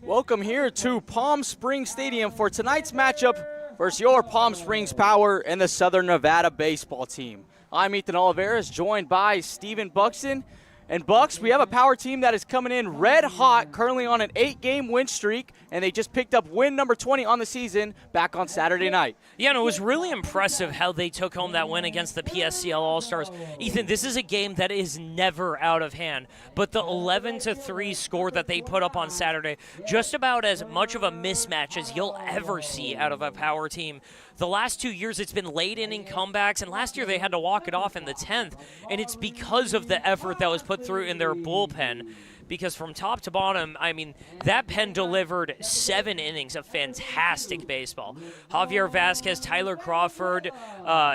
Welcome here to Palm Springs Stadium for tonight's matchup versus your Palm Springs Power and the Southern Nevada baseball team. I'm Ethan Oliveras, joined by Steven Buxton. And Bucks, we have a Power team that is coming in red hot, currently on an 8-game win streak, and they just picked up win number 20 on the season back on Saturday night. Yeah, and it was really impressive how they took home that win against the PSCL All-Stars. Ethan, this is a game that is never out of hand, but the 11-3 score that they put up on Saturday, just about as much of a mismatch as you'll ever see out of a Power team. The last 2 years, it's been late-inning comebacks, and last year they had to walk it off in the 10th, and it's because of the effort that was put through in their bullpen. Because from top to bottom, I mean, that pen delivered 7 innings of fantastic baseball. Javier Vasquez, Tyler Crawford,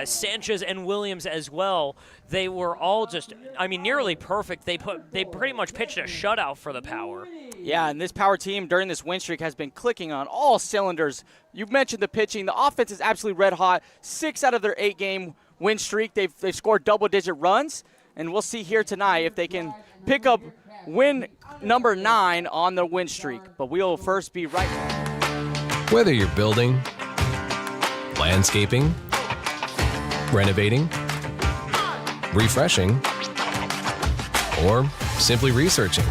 Sanchez, and Williams as well. They were all just, I mean, nearly perfect. They pretty much pitched a shutout for the Power. Yeah, and this Power team during this win streak has been clicking on all cylinders. You've mentioned the pitching. The offense is absolutely red hot. 6 out of their 8-game win streak, they've scored double-digit runs. And we'll see here tonight if they can pick up win number 9 on the win streak. But we'll first be right back. Whether you're building, landscaping, renovating, refreshing, or simply researching,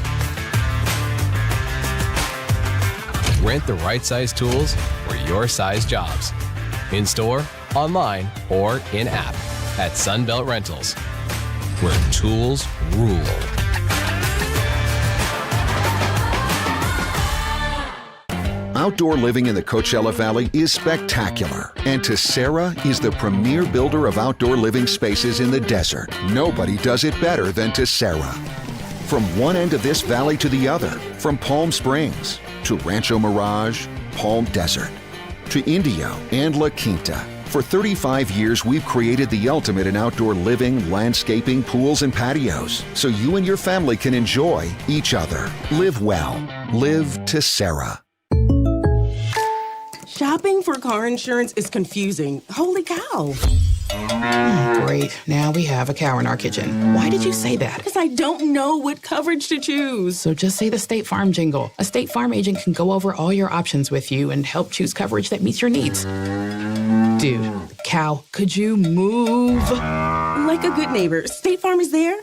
rent the right size tools for your size jobs. In store, online, or in-app at Sunbelt Rentals, where tools rule. Outdoor living in the Coachella Valley is spectacular, and Tessera is the premier builder of outdoor living spaces in the desert. Nobody does it better than Tessera. From one end of this valley to the other, from Palm Springs to Rancho Mirage, Palm Desert, to Indio and La Quinta. For 35 years, we've created the ultimate in outdoor living, landscaping, pools, and patios, so you and your family can enjoy each other. Live well. Live Tessera. Shopping for car insurance is confusing. Holy cow. Great. Now we have a cow in our kitchen. Why did you say that? Because I don't know what coverage to choose. So just say the State Farm jingle. A State Farm agent can go over all your options with you and help choose coverage that meets your needs. Dude, cow, could you move? Like a good neighbor, State Farm is there.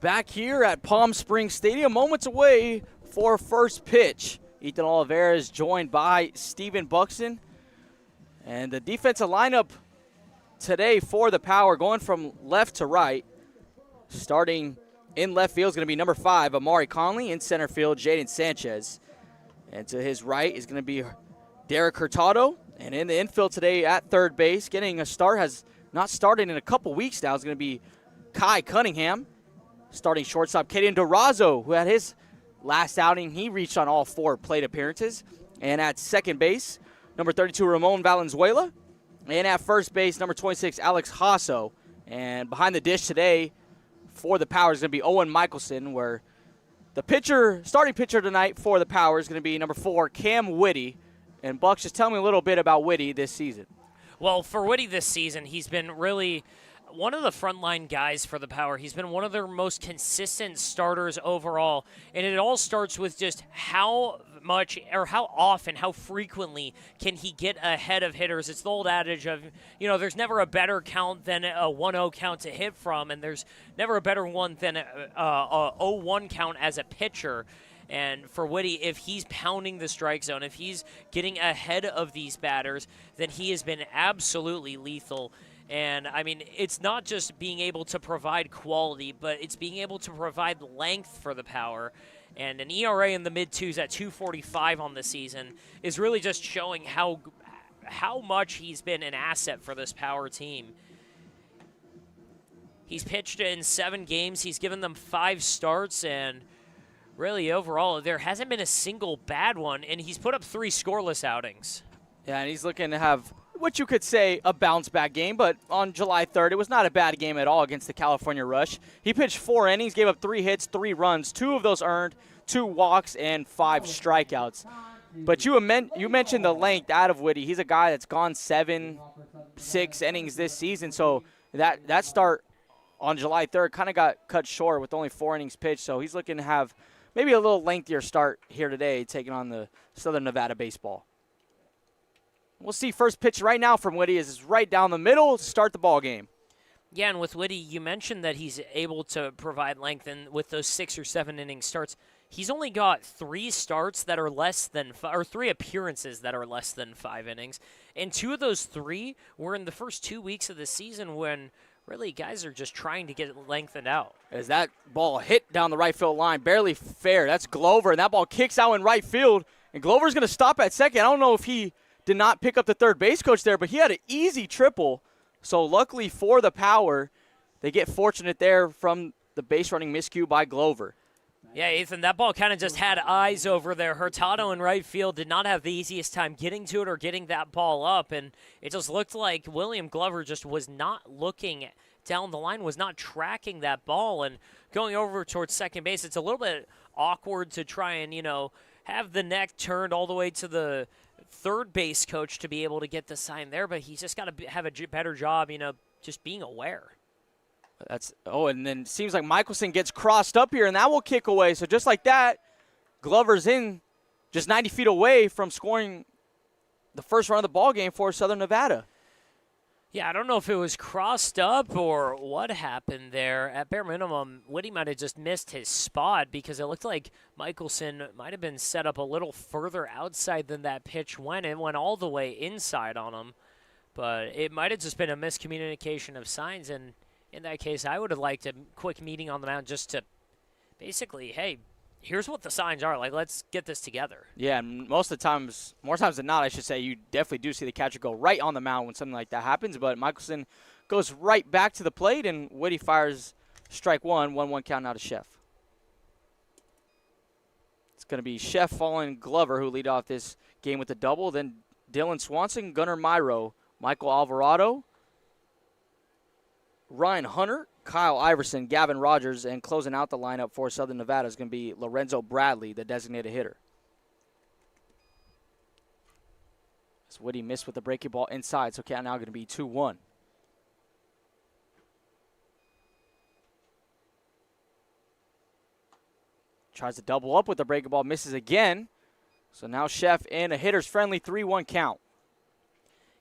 Back here at Palm Springs Stadium, moments away for first pitch. Ethan Oliveira is joined by Steven Buxton. And the defensive lineup today for the Power, going from left to right. Starting in left field is going to be number 5, Amari Conley. In center field, Jaden Sanchez. And to his right is going to be Derek Hurtado. And in the infield today at third base, getting a start, has not started in a couple weeks now, is going to be Kai Cunningham. Starting shortstop, Kaden Durazo, who had his last outing, he reached on all 4 plate appearances. And at second base, number 32, Ramon Valenzuela. And at first base, number 26, Alex Hasso. And behind the dish today for the Power is going to be Owen Michelson, where the starting pitcher tonight for the Power is going to be number 4, Cam Whitty. And Bucks, just tell me a little bit about Whitty this season. Well, for Whitty this season, he's been really one of the frontline guys for the Power. He's been one of their most consistent starters overall, and it all starts with just how much or how often, how frequently can he get ahead of hitters. It's the old adage of, there's never a better count than a 1-0 count to hit from, and there's never a better one than a 0-1 count as a pitcher. And for Whitty, if he's pounding the strike zone, if he's getting ahead of these batters, then he has been absolutely lethal. And, I mean, it's not just being able to provide quality, but it's being able to provide length for the Power. And an ERA in the mid-twos at 2.45 on the season is really just showing how much he's been an asset for this Power team. He's pitched in 7 games. He's given them 5 starts, and really, overall, there hasn't been a single bad one, and he's put up 3 scoreless outings. Yeah, and he's looking to have what you could say a bounce-back game, but on July 3rd, it was not a bad game at all against the California Rush. He pitched 4 innings, gave up 3 hits, 3 runs, 2 of those earned, 2 walks, and 5 strikeouts. But you mentioned the length out of Whitty. He's a guy that's gone 7, 6 innings this season, so that start on July 3rd kind of got cut short with only 4 innings pitched, so he's looking to have maybe a little lengthier start here today, taking on the Southern Nevada baseball. We'll see first pitch right now from Whitty is right down the middle to start the ball game. Yeah, and with Whitty, you mentioned that he's able to provide length, and with those 6 or 7 inning starts, he's only got 3 starts that are less than or 3 appearances that are less than 5 innings, and 2 of those 3 were in the first 2 weeks of the season when really guys are just trying to get it lengthened out. As that ball hit down the right field line, barely fair. That's Glover, and that ball kicks out in right field, and Glover's going to stop at second. I don't know if he did not pick up the third base coach there, but he had an easy triple. So luckily for the Power, they get fortunate there from the base running miscue by Glover. Yeah, Ethan, that ball kind of just had eyes over there. Hurtado in right field did not have the easiest time getting to it or getting that ball up, and it just looked like William Glover just was not looking down the line, was not tracking that ball, and going over towards second base. It's a little bit awkward to try and, have the neck turned all the way to the third base coach to be able to get the sign there, but he's just got to have a better job, just being aware. And then it seems like Michelson gets crossed up here, and that will kick away. So just like that, Glover's in just 90 feet away from scoring the first run of the ball game for Southern Nevada. Yeah, I don't know if it was crossed up or what happened there. At bare minimum, Whitty might have just missed his spot because it looked like Michelson might have been set up a little further outside than that pitch went. It went all the way inside on him. But it might have just been a miscommunication of signs, and in that case, I would have liked a quick meeting on the mound just to basically, hey, here's what the signs are. Like, let's get this together. Yeah, and most of the times, more times than not, I should say, you definitely do see the catcher go right on the mound when something like that happens. But Michelson goes right back to the plate, and Whitty fires strike 1, 1-1 count out to Chef. It's going to be Chef following Glover, who lead off this game with a double. Then Dylan Swanson, Gunnar Myro, Michael Alvarado, Ryan Hunter, Kyle Iverson, Gavin Rogers, and closing out the lineup for Southern Nevada is going to be Lorenzo Bradley, the designated hitter. As Whitty missed with the breaking ball inside, so count now going to be 2-1. Tries to double up with the breaking ball, misses again. So now Chef in a hitter's friendly 3-1 count.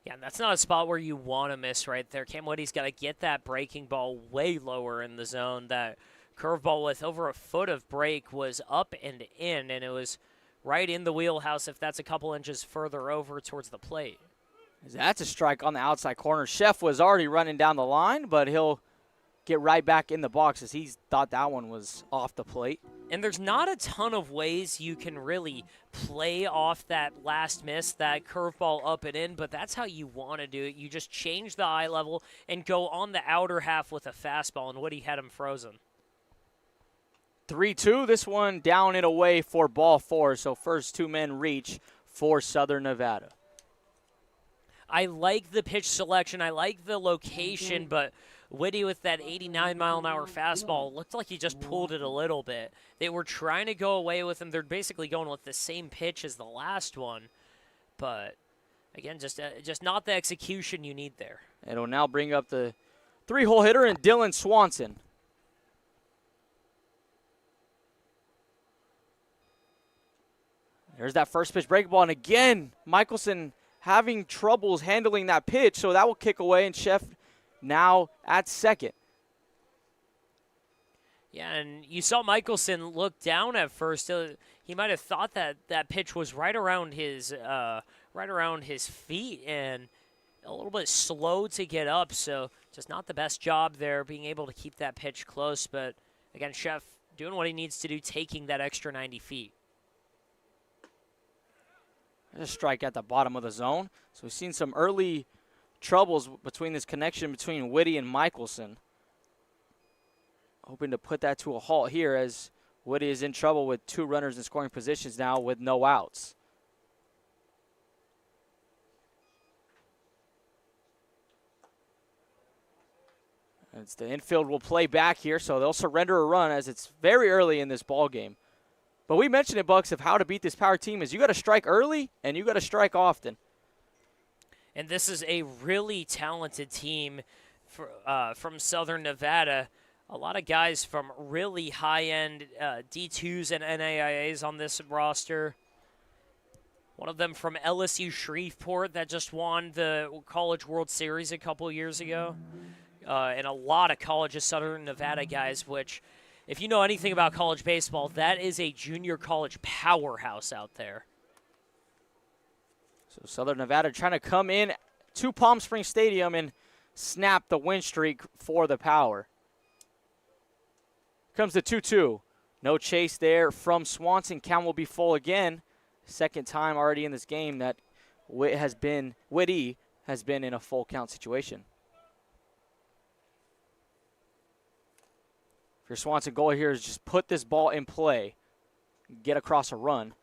Yeah, that's not a spot where you want to miss right there. Cam Whitty's got to get that breaking ball way lower in the zone. That curveball with over a foot of break was up and in, and it was right in the wheelhouse if that's a couple inches further over towards the plate. That's a strike on the outside corner. Chef was already running down the line, but he'll get right back in the box as he thought that one was off the plate. And there's not a ton of ways you can really play off that last miss, that curveball up and in, but that's how you want to do it. You just change the eye level and go on the outer half with a fastball, and Whitty had him frozen. 3-2, this one down and away for ball 4, so first 2 men reach for Southern Nevada. I like the pitch selection. I like the location, but Whitty with that 89-mile-an-hour fastball looked like he just pulled it a little bit. They were trying to go away with him. They're basically going with the same pitch as the last one. But, again, just not the execution you need there. It'll now bring up the three-hole hitter in Dylan Swanson. There's that first pitch breaking ball, and again, Michelson having troubles handling that pitch, so that will kick away, and Chef now at second. Yeah, and you saw Michelson look down at first. He might have thought that that pitch was right around his feet and a little bit slow to get up. So just not the best job there, being able to keep that pitch close. But again, Chef doing what he needs to do, taking that extra 90 feet. There's a strike at the bottom of the zone. So we've seen some early troubles between this connection between Whitty and Michelson. Hoping to put that to a halt here as Whitty is in trouble with two runners in scoring positions now with no outs. It's the infield will play back here, so they'll surrender a run as it's very early in this ball game. But we mentioned it, Bucks, of how to beat this power team is you got to strike early and you got to strike often. And this is a really talented team from Southern Nevada. A lot of guys from really high-end D2s and NAIAs on this roster. One of them from LSU Shreveport that just won the College World Series a couple years ago. And a lot of colleges, Southern Nevada guys, which, if you know anything about college baseball, that is a junior college powerhouse out there. So Southern Nevada trying to come in to Palm Springs Stadium and snap the win streak for the Power. Comes the 2-2. No chase there from Swanson. Count will be full again. Second time already in this game that Whitty has been in a full count situation. If your Swanson goal here is just put this ball in play, get across a run,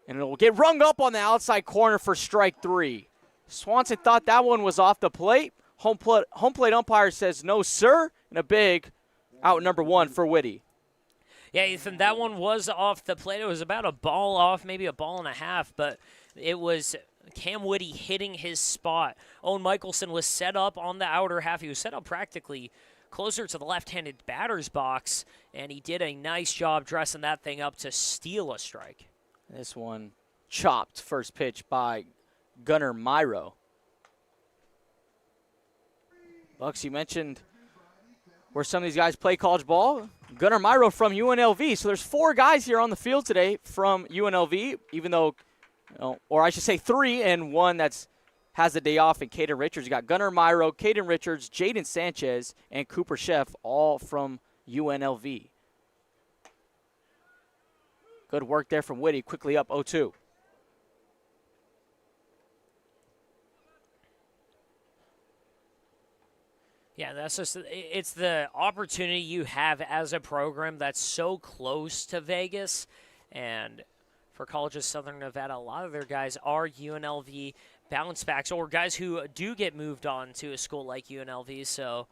and it will get rung up on the outside corner for strike three. Swanson thought that one was off the plate. Home plate umpire says no, sir, and a big out number one for Whitty. Yeah, Ethan, that one was off the plate. It was about a ball off, maybe a ball and a half, but it was Cam Whitty hitting his spot. Owen Michelson was set up on the outer half. He was set up practically closer to the left-handed batter's box, and he did a nice job dressing that thing up to steal a strike. This one chopped first pitch by Gunnar Myro. Bucks, you mentioned where some of these guys play college ball. Gunnar Myro from UNLV. So there's four guys here on the field today from UNLV, even though, or I should say three, and one that's has the day off in Caden Richards. You got Gunnar Myro, Caden Richards, Jaden Sanchez, and Cooper Chef, all from UNLV. Good work there from Whitty, quickly up 0-2. Yeah, that's just, it's the opportunity you have as a program that's so close to Vegas. And for colleges, Southern Nevada, a lot of their guys are UNLV bounce backs or guys who do get moved on to a school like UNLV. So,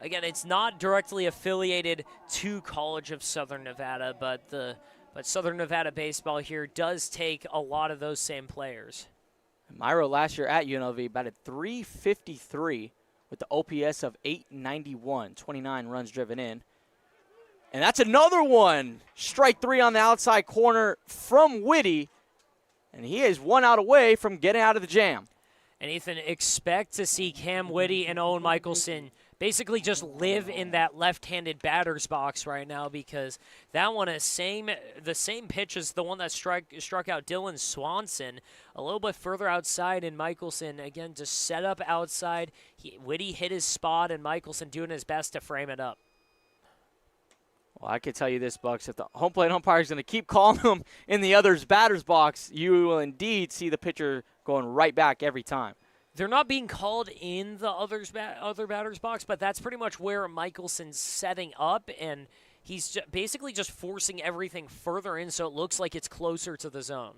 again, it's not directly affiliated to College of Southern Nevada, but Southern Nevada baseball here does take a lot of those same players. Myro last year at UNLV batted .353 with the OPS of 891, 29 runs driven in. And that's another one. Strike three on the outside corner from Whitty. And he is one out away from getting out of the jam. And Ethan, expect to see Cam Whitty and Owen Michelson basically just live in that left-handed batter's box right now, because that one is the same pitch as the one that struck out Dylan Swanson, a little bit further outside, and Michelson, again, just set up outside. Whitty hit his spot, and Michelson doing his best to frame it up. Well, I can tell you this, Bucks, if the home plate umpire is going to keep calling them in the other's batter's box, you will indeed see the pitcher going right back every time. They're not being called in the other batter's box, but that's pretty much where Michelson's setting up, and he's basically just forcing everything further in so it looks like it's closer to the zone.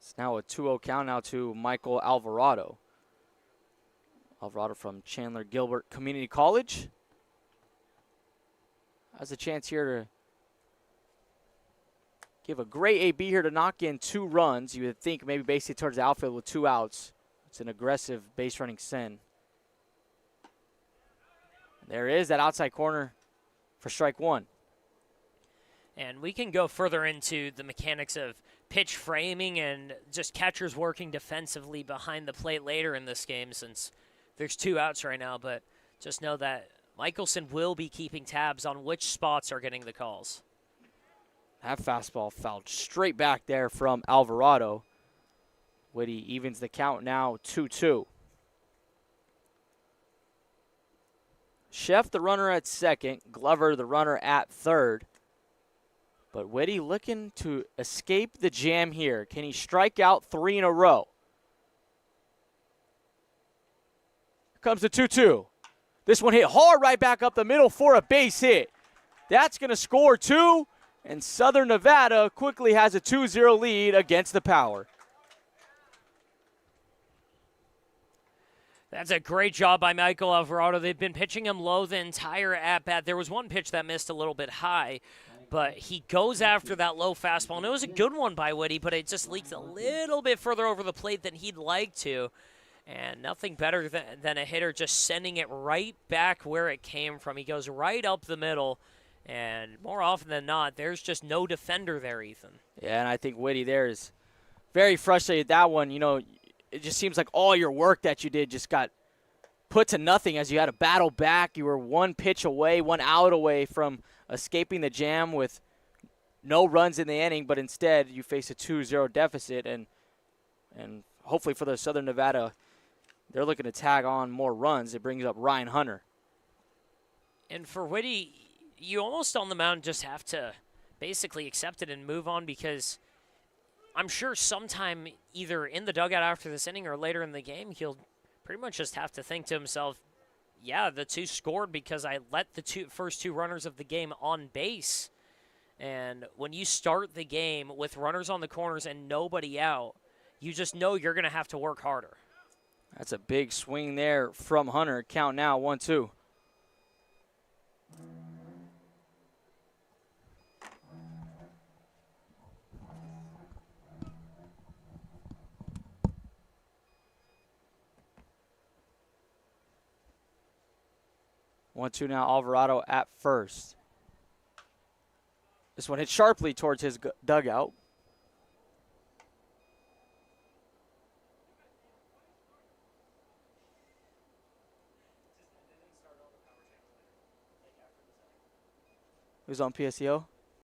It's now a 2-0 count now to Michael Alvarado. Alvarado from Chandler Gilbert Community College has a chance here to give a great AB here to knock in 2 runs. You would think maybe basically towards the outfield with 2 outs. It's an aggressive base running send. There is that outside corner for strike one. And we can go further into the mechanics of pitch framing and just catchers working defensively behind the plate later in this game since there's 2 outs right now. But just know that Michelson will be keeping tabs on which spots are getting the calls. That fastball fouled straight back there from Alvarado. Whitty evens the count now 2-2. Sheff, the runner at second. Glover, the runner at third. But Whitty looking to escape the jam here. Can he strike out 3 in a row? Here comes the 2-2. This one hit hard right back up the middle for a base hit. That's going to score 2, and Southern Nevada quickly has a 2-0 lead against the Power. That's a great job by Michael Alvarado. They've been pitching him low the entire at-bat. There was one pitch that missed a little bit high, but he goes after that low fastball. And it was a good one by Whitty, but it just leaked a little bit further over the plate than he'd like to. And nothing better than a hitter just sending it right back where it came from. He goes right up the middle, and more often than not, there's just no defender there, Ethan. Yeah, and I think Whitty there is very frustrated. That one, you know, it just seems like all your work that you did just got put to nothing as you had to battle back. You were 1 pitch away, 1 out away from escaping the jam with no runs in the inning, but instead you face a 2-0 deficit, and hopefully for the Southern Nevada, they're looking to tag on more runs. It brings up Ryan Hunter. And for Whitty, you almost on the mound just have to basically accept it and move on, because I'm sure sometime either in the dugout after this inning or later in the game, he'll pretty much just have to think to himself, yeah, the 2 scored because I let the first 2 runners of the game on base. And when you start the game with runners on the corners and nobody out, you just know you're going to have to work harder. That's a big swing there from Hunter. Count now 1-2. One, two now, Alvarado at first. This one hit sharply towards his dugout. Who's on PSEO?